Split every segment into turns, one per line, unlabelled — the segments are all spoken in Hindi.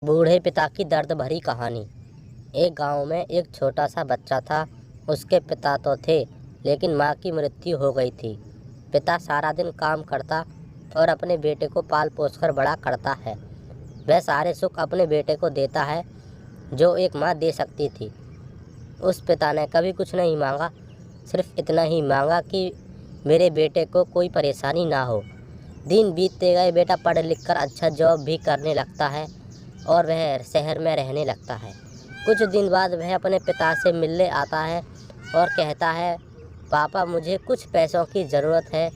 बूढ़े पिता की दर्द भरी कहानी। एक गांव में एक छोटा सा बच्चा था। उसके पिता तो थे, लेकिन माँ की मृत्यु हो गई थी। पिता सारा दिन काम करता और अपने बेटे को पाल पोस कर बड़ा करता है। वह सारे सुख अपने बेटे को देता है जो एक माँ दे सकती थी। उस पिता ने कभी कुछ नहीं मांगा, सिर्फ इतना ही मांगा कि मेरे बेटे को कोई परेशानी ना हो। दिन बीतते गए, बेटा पढ़ लिख कर अच्छा जॉब भी करने लगता है और वह शहर में रहने लगता है। कुछ दिन बाद वह अपने पिता से मिलने आता है और कहता है, पापा मुझे कुछ पैसों की ज़रूरत है।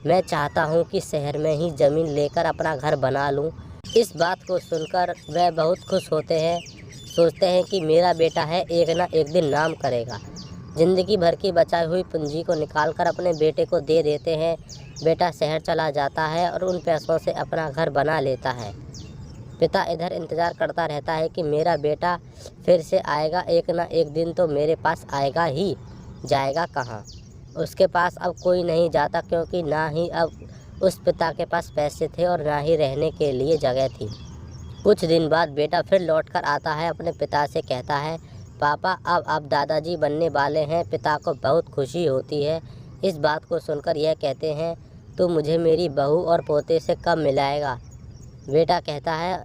मैं चाहता हूँ कि शहर में ही ज़मीन लेकर अपना घर बना लूँ। इस बात को सुनकर वह बहुत खुश होते हैं। सोचते हैं कि मेरा बेटा है, एक ना एक दिन नाम करेगा। ज़िंदगी भर की बचाई हुई पूंजी को निकालकर अपने बेटे को दे देते हैं। बेटा शहर चला जाता है और उन पैसों से अपना घर बना लेता है। पिता इधर इंतज़ार करता रहता है कि मेरा बेटा फिर से आएगा, एक ना एक दिन तो मेरे पास आएगा ही। जाएगा कहाँ? उसके पास अब कोई नहीं जाता, क्योंकि ना ही अब उस पिता के पास पैसे थे और ना ही रहने के लिए जगह थी। कुछ दिन बाद बेटा फिर लौट कर आता है, अपने पिता से कहता है, पापा अब आप दादाजी बनने वाले हैं। पिता को बहुत खुशी होती है। इस बात को सुनकर यह कहते हैं, तो मुझे मेरी बहू और पोते से कब मिलाएगा? बेटा कहता है,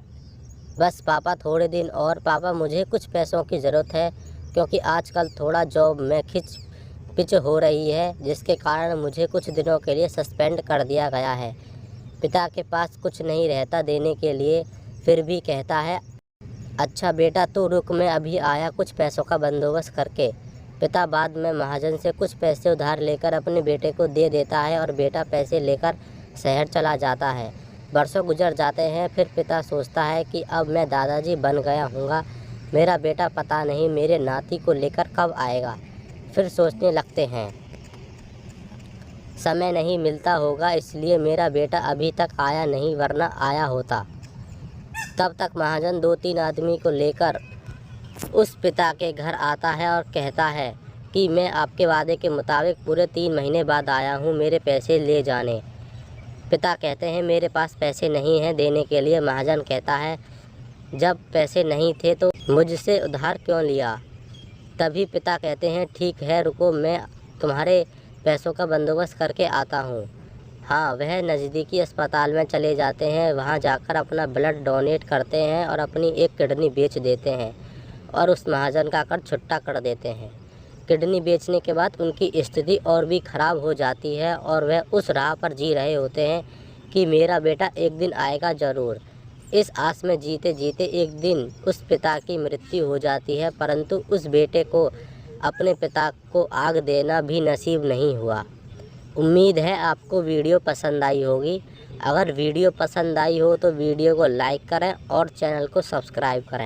बस पापा थोड़े दिन और। पापा मुझे कुछ पैसों की ज़रूरत है, क्योंकि आजकल थोड़ा जॉब में खिंच पिच हो रही है, जिसके कारण मुझे कुछ दिनों के लिए सस्पेंड कर दिया गया है। पिता के पास कुछ नहीं रहता देने के लिए, फिर भी कहता है, अच्छा बेटा तो रुक, मैं अभी आया कुछ पैसों का बंदोबस्त करके। पिता बाद में महाजन से कुछ पैसे उधार लेकर अपने बेटे को दे देता है और बेटा पैसे लेकर शहर चला जाता है। बरसों गुजर जाते हैं। फिर पिता सोचता है कि अब मैं दादाजी बन गया हूँगा, मेरा बेटा पता नहीं मेरे नाती को लेकर कब आएगा। फिर सोचने लगते हैं, समय नहीं मिलता होगा, इसलिए मेरा बेटा अभी तक आया नहीं, वरना आया होता। तब तक महाजन 2-3 आदमी को लेकर उस पिता के घर आता है और कहता है कि मैं आपके वादे के मुताबिक पूरे 3 महीने बाद आया हूँ, मेरे पैसे ले जाने। पिता कहते हैं, मेरे पास पैसे नहीं हैं देने के लिए। महाजन कहता है, जब पैसे नहीं थे तो मुझसे उधार क्यों लिया? तभी पिता कहते हैं, ठीक है रुको, मैं तुम्हारे पैसों का बंदोबस्त करके आता हूँ। हाँ, वह नज़दीकी अस्पताल में चले जाते हैं। वहाँ जाकर अपना ब्लड डोनेट करते हैं और अपनी एक किडनी बेच देते हैं और उस महाजन का कर्ज छुट्टा कर देते हैं। किडनी बेचने के बाद उनकी स्थिति और भी ख़राब हो जाती है और वह उस राह पर जी रहे होते हैं कि मेरा बेटा एक दिन आएगा ज़रूर। इस आस में जीते जीते एक दिन उस पिता की मृत्यु हो जाती है, परंतु उस बेटे को अपने पिता को आग देना भी नसीब नहीं हुआ। उम्मीद है आपको वीडियो पसंद आई होगी। अगर वीडियो पसंद आई हो तो वीडियो को लाइक करें और चैनल को सब्सक्राइब करें।